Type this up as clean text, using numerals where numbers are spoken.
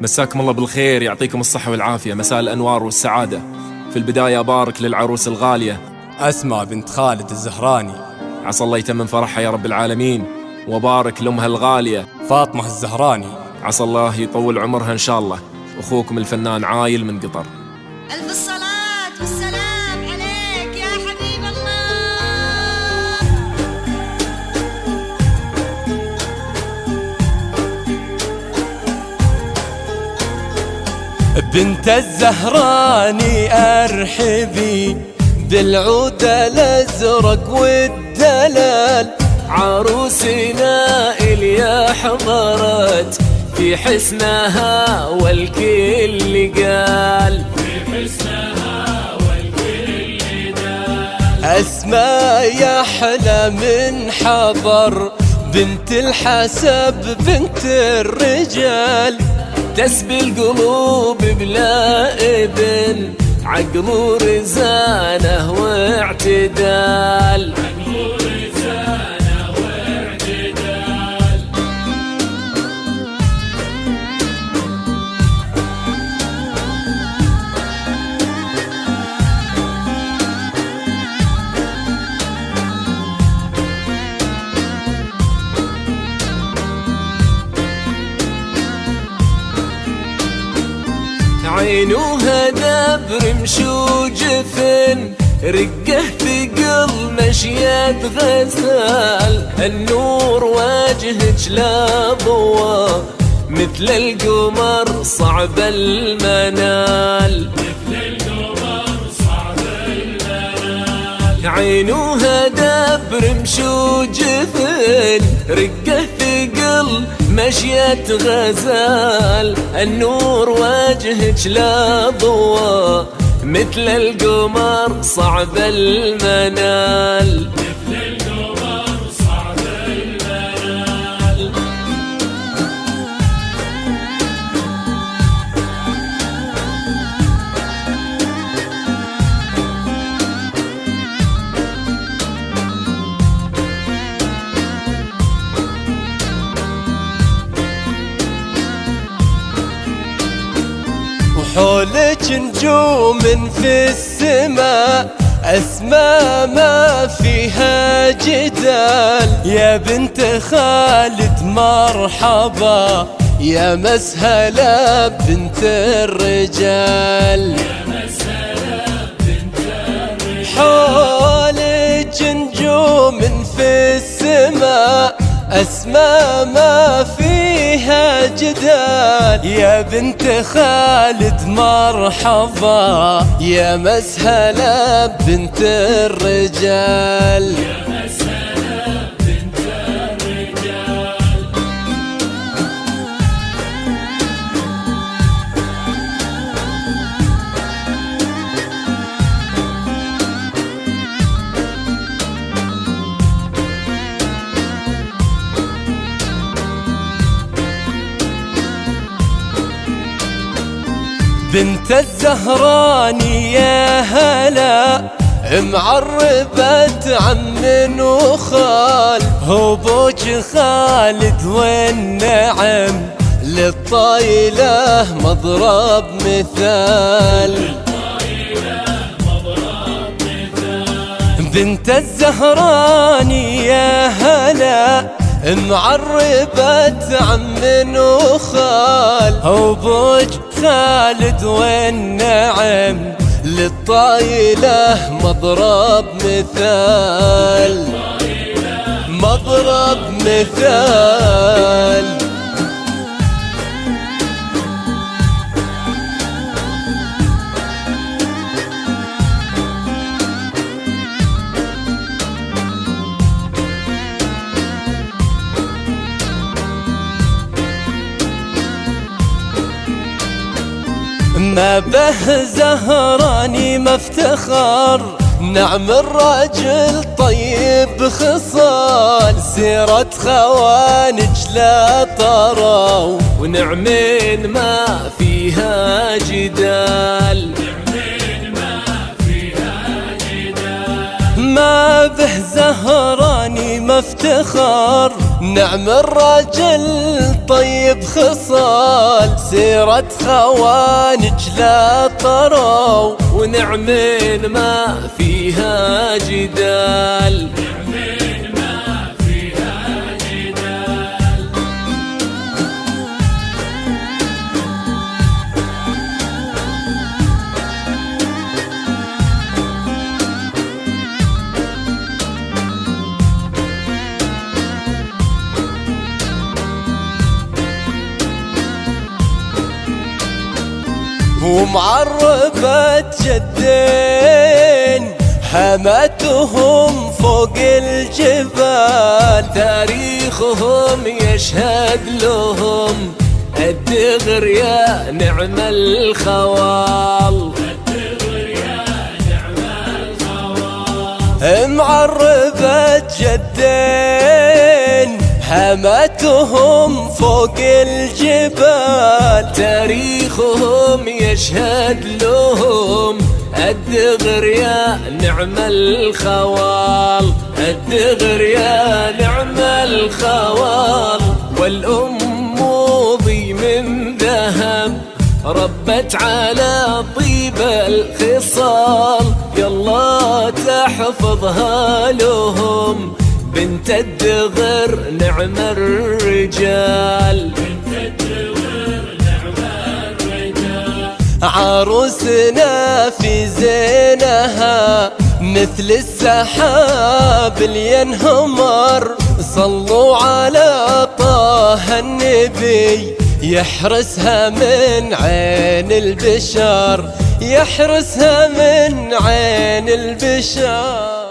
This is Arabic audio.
مساكم الله بالخير، يعطيكم الصحة والعافية، مساء الأنوار والسعادة. في البداية أبارك للعروس الغالية أسماء بنت خالد الزهراني، عسى الله يتمم فرحها يا رب العالمين. وبارك لأمها الغالية فاطمة الزهراني، عسى الله يطول عمرها إن شاء الله. أخوكم الفنان عايل من قطر. ألف الصلاة والسلام عليك يا حبيب الله. بنت الزهراني أرحبي بالعود الأزرق والدلال، عروسنا اللي حضرت في حسنها والكل قال، أسماء يحلى من حضر، بنت الحسب بنت الرجال، تسبي القلوب بلا ابن، عقل ورزانه واعتدال. عينوها دبر مشوجفن، رقه ثقل مشية غزال، النور واجهك لا ضوى مثل القمر صعب المنال. عينوها دبر مشوجفن، رقه ثقل مشية غزال، النور واجهك لا ضوى مثل القمر صعب المنال. حولك نجوم في السماء، أسماء ما فيها جدال، يا بنت خالد مرحبا، يا مسهلة بنت الرجال. حولك نجوم في السماء، أسماء ما فيها جدال، يا بنت خالد مرحبا، يا مسهلة بنت الرجال. بنت الزهراني يا هلا، معربة عم وخال، هو بوج خالد والنعم، للطايلة مضرب مثال. بنت الزهراني يا هلا، معربة عم وخال، هو بوج خالد والنعم، للطايلة مضرب مثال، مضرب مثال. ما به زهراني ما افتخر، نعم الراجل طيب خصال، سيرة خوانج لا طروا، ونعمين ما فيها جدال. ما به زهراني مفتخر، نعم الرجل طيب خصال، سيرة خوانج لا طروا، ونعمين ما فيها جدال. ومعربة جدين حماتهم فوق الجبال، تاريخهم يشهد لهم الدغر يا نعم الخوال. معربة جدين حماتهم فوق الجبال، تاريخهم يشهد لهم الدغر يا نعم الخوال. الدغر يا نعم الخوال. والأم ضي من ذهب ربت على طيب الخصال، يلا تحفظها لهم بنت الدغر نعم الرجال. عروسنا في زينها مثل السحاب اللي ينهمر، صلوا على طه النبي يحرسها من عين البشر، يحرسها من عين البشر.